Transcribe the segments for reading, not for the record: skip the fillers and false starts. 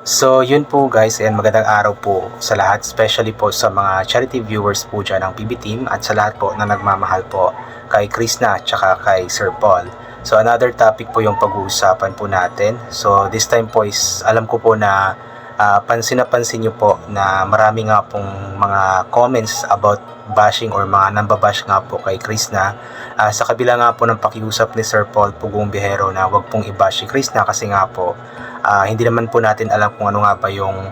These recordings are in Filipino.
So yun po guys, and magandang araw po sa lahat, especially po sa mga charity viewers po dyan ng PB Team at sa lahat po na nagmamahal po kay Krishna at saka kay Sir Paul. So another topic po yung pag-uusapan po natin. So this time po is alam ko po na pansin na pansin nyo po na marami nga pong mga comments about bashing or mga nambabash nga po kay Krishna. Sa kabila nga po ng pakiusap ni Sir Paul Pugong Bihero na wag pong i-bash si Krishna kasi nga po hindi naman po natin alam kung ano nga ba yung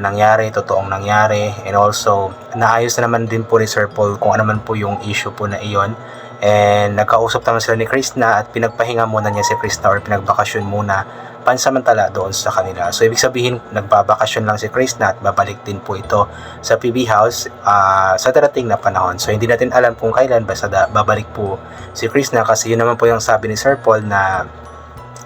nangyari, totoong nangyari, and also naayos na naman din po ni Sir Paul kung ano man po yung issue po na iyon, and nagkausap naman sila ni Krishna at pinagpahinga muna niya si Krishna or pinagbakasyon muna pansamantala doon sa kanila. So ibig sabihin nagbabakasyon lang si Krishna at babalik din po ito sa PB House sa darating na panahon. So hindi natin alam kung kailan basta babalik po si Krishna kasi yun naman po yung sabi ni Sir Paul na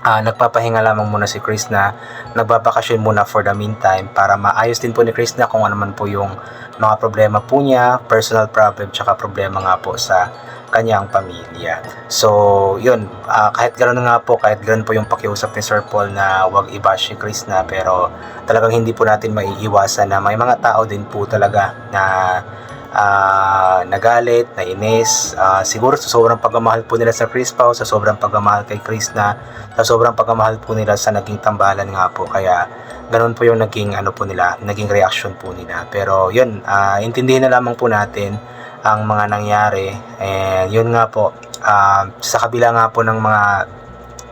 nagpapahinga lamang muna si Krishna, nagbabakasyon muna for the meantime para maayos din po ni Krishna kung ano man po yung mga problema po niya, personal problem tsaka problema nga po sa kanyang pamilya. So yun, kahit gano'n nga po, kahit gano'n po yung pakiusap ni Sir Paul na wag i-bash si Krishna, pero talagang hindi po natin maiiwasan na may mga tao din po talaga na nagalit, nainis, siguro sa sobrang pagmamahal po nila sa Chris Pao, sa sobrang pagmamahal kay Krishna, sa sobrang pagmamahal po nila sa naging tambalan nga po, kaya ganun po yung naging ano po nila, naging reaction po nila. Pero yun, intindihin na lamang po natin ang mga nangyari, and yun nga po, sa kabila nga po ng mga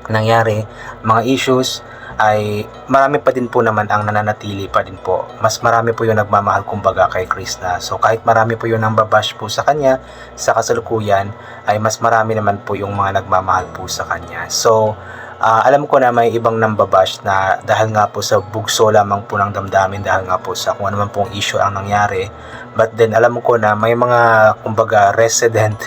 nangyari, mga issues, ay marami pa din po naman ang nananatili pa din po. Mas marami po yung nagmamahal kumbaga kay Krishna. So kahit marami po yung nambabash po sa kanya sa kasalukuyan, ay mas marami naman po yung mga nagmamahal po sa kanya. So alam ko na may ibang nambabash na dahil nga po sa bugso lamang po ng damdamin, dahil nga po sa kung ano man pong issue ang nangyari. But then alam ko na may mga kumbaga resident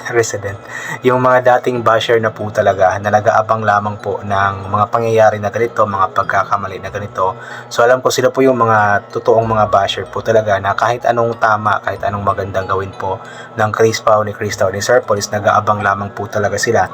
yung mga dating basher na po talaga na nag-aabang lamang po ng mga pangyayari na ganito, mga pagkakamali na ganito. So alam ko sila po yung mga totoong mga basher po talaga na kahit anong tama, kahit anong magandang gawin po ng Chris Pao, ni Krista o ni Sir Paul, is nag-aabang lamang po talaga sila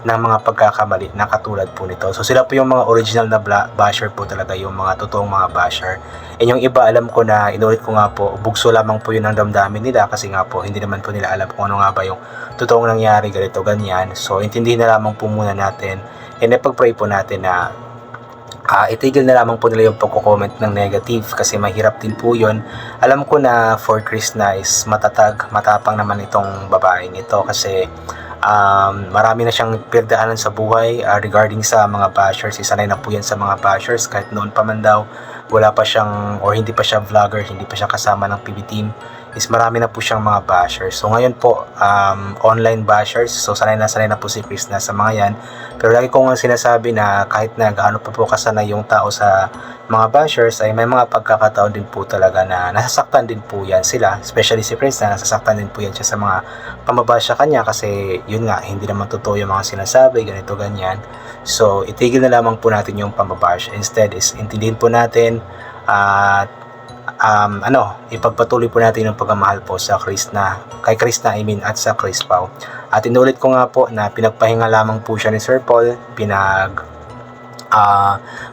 ng mga pagkakamali na katulad po nito. So sila po yung mga original na basher po talaga, yung mga totoong mga basher. And yung iba, alam ko na, inulit ko nga po, bugso lamang po yun ang damdamin nila kasi nga po hindi naman po nila alam kung ano nga ba yung totoong nangyari, ganito, ganyan. So intindihin na lamang po muna natin, and ipag-pray po natin na itigil na lamang po nila yung pagko-comment ng negative kasi mahirap din po yun. Alam ko na for Krishna is matatag, matapang naman itong babaeng ito kasi marami na siyang pinagdaanan sa buhay regarding sa mga bashers. Isanay na po yan sa mga bashers kahit noon pa man daw wala pa siyang or hindi pa siya vlogger, hindi pa siya kasama ng PB Team, is marami na po siyang mga bashers. So ngayon po online bashers, so sanay na po si Krishna sa mga yan. Pero lagi ko nga sinasabi na kahit na gaano pa po kasanay yung tao sa mga bashers, ay may mga pagkakataon din po talaga na nasasaktan din po yan sila, especially si Krishna, nasasaktan din po yan siya sa mga pamabash sa kanya kasi yun nga, hindi naman totoo yung mga sinasabi, ganito, ganyan. So itigil na lamang po natin yung pamabash, instead is intindihin po natin at ipagpatuloy po natin yung pagmamahal po sa Krishna, kay Krishna at sa Chris Pao. At inulit ko nga po na pinagpahinga lamang po siya ni Sir Paul,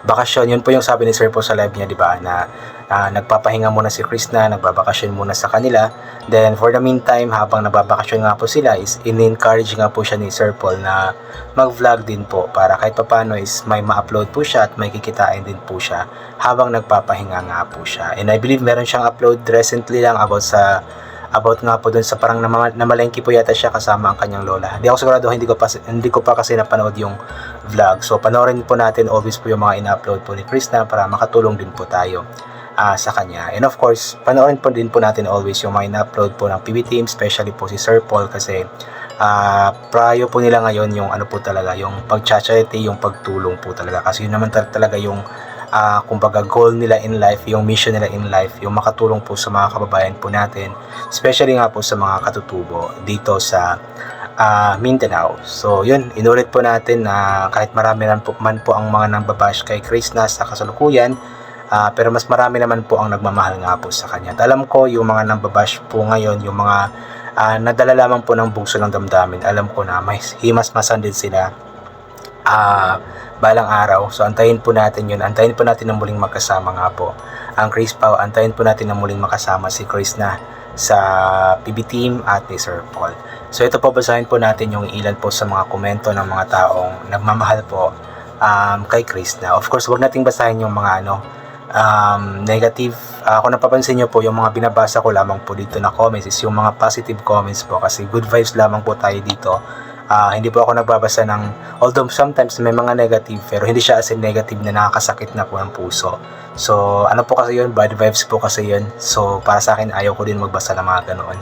bakasyon. Yun po yung sabi ni Sir Paul sa live niya, di ba, na nagpapahinga muna si Krishna, nagbabakasyon muna sa kanila. Then for the meantime, habang nagbabakasyon nga po sila, is in-encourage nga po siya ni Sir Paul na mag-vlog din po para kahit papano is may ma-upload po siya at may kikitain din po siya habang nagpapahinga nga po siya. And I believe meron siyang upload recently lang about nga po dun sa parang namalengke po yata siya kasama ang kanyang lola. Hindi ako sigurado, hindi ko pa kasi napanood yung vlog. So panoorin po natin always po yung mga ina-upload po ni Krishna para makatulong din po tayo sa kanya. And of course, panoorin po din po natin always yung mga ina-upload po ng PB Team, especially po si Sir Paul kasi prayo po nila ngayon yung ano po talaga, yung pag-charity, yung pagtulong po talaga. Kasi yun naman talaga yung kumbaga goal nila in life, yung mission nila in life, yung makatulong po sa mga kababayan po natin, especially nga po sa mga katutubo dito sa Mindanao. So yun, inulit po natin na kahit marami man po ang mga nambabash kay Krishna sa kasalukuyan, pero mas marami naman po ang nagmamahal nga po sa kanya. At alam ko yung mga nambabash po ngayon, yung mga nadala lamang po ng bugso ng damdamin, alam ko na may himasmasan din sila balang araw. So antayin po natin yun. Antayin po natin na muling magkasama nga po ang Chris Pao. Antayin po natin na muling makasama si Chris na sa PB Team at ni Sir Paul. So ito po, basahin po natin yung ilan po sa mga komento ng mga taong nagmamahal po kay Chris na. Of course, wag nating basahin yung mga negative. Kung napapansin nyo po, yung mga binabasa ko lamang po dito na comments is yung mga positive comments po, kasi good vibes lamang po tayo dito. Hindi po ako nagbabasa ng, although sometimes may mga negative, pero hindi siya as in negative na nakakasakit na po ng puso. So ano po kasi yun, bad vibes po kasi yun. So para sa akin, ayaw ko din magbasa ng mga ganoon.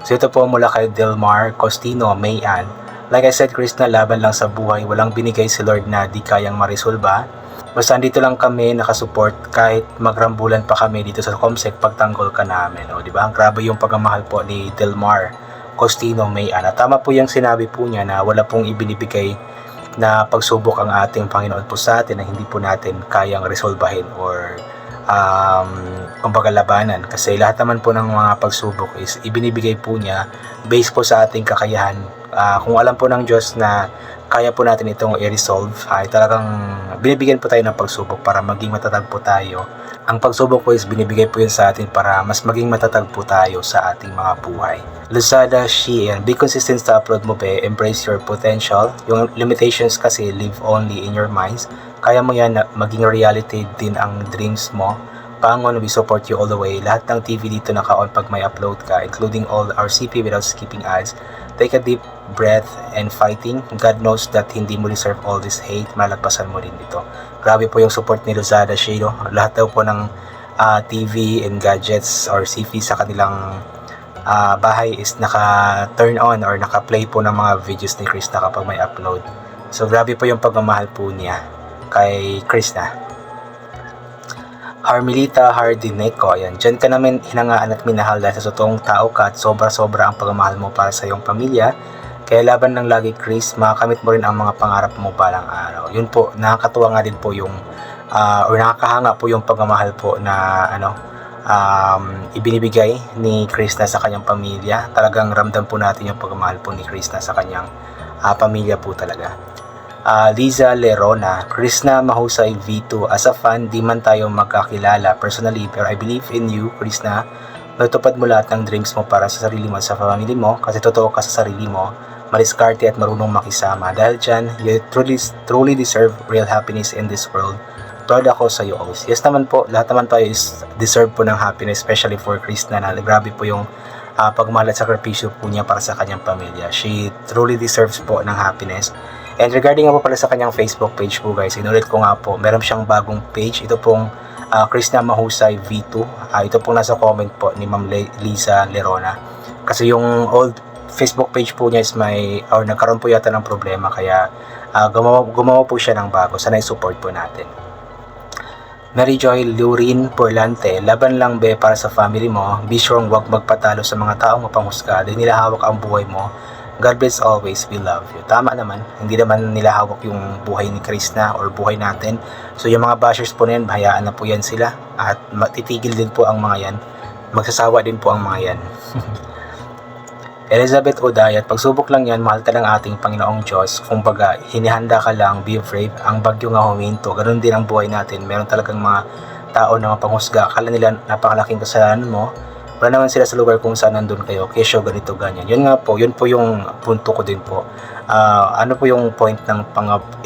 So ito po mula kay Delmar Costino Mayan. Like I said, Chris, na laban lang sa buhay, walang binigay si Lord na di kayang marisolba. Basta andito lang kami nakasupport kahit magrambulan pa kami dito sa Comsec pagtanggol ka namin. O, di ba? Ang grabe yung pagmamahal po ni Delmar Costino Mayan. At tama po yung sinabi po niya na wala pong ibinibigay na pagsubok ang ating Panginoon po sa atin na hindi po natin kayang resolbahin or kumbaga labanan, kasi lahat naman po ng mga pagsubok is ibinibigay po niya based po sa ating kakayahan. Kung alam po ng Diyos na kaya po natin itong i-resolve, ay talagang binibigyan po tayo ng pagsubok para maging matatag po tayo. Ang pagsubok po is binibigay po yun sa atin para mas maging matatag po tayo sa ating mga buhay. Luzada Sheehan, be consistent sa upload mo be, embrace your potential. Yung limitations kasi live only in your minds. Kaya mo yan na maging reality din ang dreams mo. Pangon, we support you all the way. Lahat ng TV dito naka-on pag may upload ka, including all our CP without skipping ads. Take a deep breath and fighting. God knows that hindi mo deserve all this hate. Malagpasan mo din dito. Grabe po yung support ni Luzada Shado. Lahat daw po ng TV and gadgets or CP sa kanilang bahay is naka-turn on or naka-play po ng mga videos ni Chris na kapag may upload. So grabe po yung pagmamahal po niya kay Chris na. Harmelita Hardineco, ayan, dyan ka namin hinangaan at minahal dahil sa totoong tao ka at sobra-sobra ang pagmamahal mo para sa iyong pamilya. Kaya laban ng lagi, Chris, makakamit mo rin ang mga pangarap mo balang araw. Yun po, nakakatuwa nga din po yung or nakakahanga po yung pagmamahal po na ibinibigay ni Chris na sa kanyang pamilya. Talagang ramdam po natin yung pagmamahal po ni Chris na sa kanyang pamilya po talaga. Liza Lerona, Chris na mahusay V2. As a fan, di man tayo magkakilala personally, pero I believe in you, Chris na. Natupad mo lahat ng dreams mo para sa sarili mo at sa family mo, kasi totoo ka sa sarili mo, maliskarte at marunong makisama. Dahil dyan, you truly deserve real happiness in this world. Proud ako sa iyo always. Yes naman po, lahat naman tayo is deserve po ng happiness, especially for Chris na grabe po yung pagmahal at sakripisyo po niya para sa kanyang pamilya. She truly deserves po ng happiness. And regarding nga po pala sa kanyang Facebook page po, guys, inulit ko nga po, meron siyang bagong page. Ito pong Chris na mahusay V2. Ito pong nasa comment po ni Ma'am Liza Lerona. Kasi yung old Facebook page po niya is nagkaroon po yata ng problema, kaya gumawa po siya ng bago. Sana i-support po natin. Mary Joy Lurin Porlante, laban lang be para sa family mo. Be strong, wag magpatalo sa mga taong mapanghusga. Di nila hawak ang buhay mo. God bless always, we love you. Tama naman, hindi naman nila hawak yung buhay ni Chris na or buhay natin. So yung mga bashers po na yan, hayaan na po yan sila. At titigil din po ang mga yan. Magsasawa din po ang mga yan. Elizabeth Odayat, pagsubok lang yan, mahal ka ng ating Panginoong Diyos. Kumbaga, hinihanda ka lang, be brave. Ang bagyo nga huminto, ganun din ang buhay natin. Meron talagang mga tao na mapanghusga. Akala nila napakalaking kasalanan mo. Wala naman sila sa lugar kung saan nandun kayo. Kesyo, ganito, ganyan. Yun nga po, yun po yung punto ko din po. Ano po yung point ng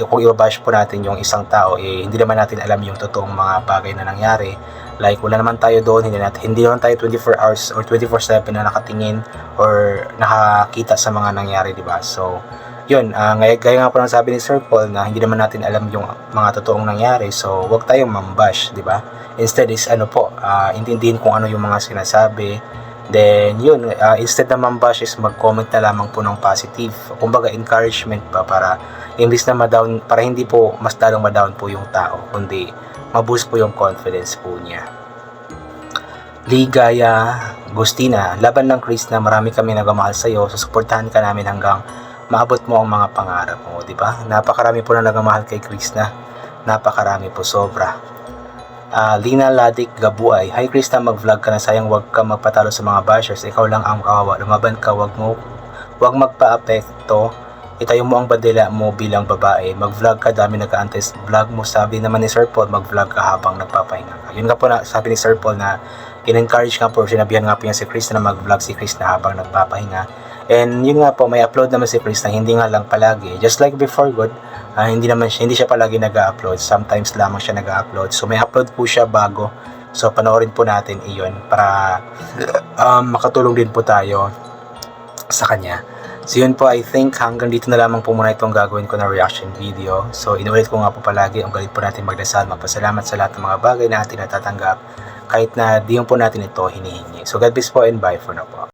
kung i-bash po natin yung isang tao, hindi naman natin alam yung totoong mga bagay na nangyari. Like, wala naman tayo doon, hindi naman tayo 24 hours or 24/7 na nakatingin or nakakita sa mga nangyari, di ba? So, yun, gaya nga po ng sabi ni Sir Paul na hindi naman natin alam yung mga totoong nangyari. So, wag tayong mambash, di ba? Instead is intindihin kung ano yung mga sinasabi. Then, yun, instead na mambash is mag-comment na lamang po ng positive. Kumbaga, encouragement pa para imbis na ma-down, para hindi po mas lalong ma-down po yung tao, kundi ma-boost po yung confidence po niya. Ligaya Agustina, laban ng Chris na marami kami nagmamahal sa iyo, susuportahan ka namin hanggang maabot mo ang mga pangarap mo, di ba? Napakarami po na nagmamahal kay Chris na. Napakarami po, sobra. Lina Ladik Gabuay, hi Chris na, mag-vlog ka na, sayang wag ka magpatalo sa mga bashers, ikaw lang ang kawawa, lumaban ka, wag magpa-apekto itayo mo ang bandila mo bilang babae, mag-vlog ka, dami nag-aantay sa vlog mo. Sabi naman ni Sir Paul, mag-vlog ka habang nagpapahinga ka. Yun nga po na sabi ni Sir Paul na in-encourage nga po, sinabihan nga po niya si Chris na mag-vlog si Chris na habang nagpapahinga. And yun nga po, may upload naman si Chris na hindi nga lang palagi. Just like before God, hindi siya palagi nag-upload. Sometimes lamang siya nag-upload. So may upload po siya bago. So panoorin po natin iyon para makatulong din po tayo sa kanya. So yun po, I think hanggang dito na lamang po muna itong gagawin ko na reaction video. So inulit ko nga po palagi, ang galit po natin magdasal, magpasalamat sa lahat ng mga bagay na ating natatanggap kahit na di po natin ito hinihingi. So God bless po and bye for now po.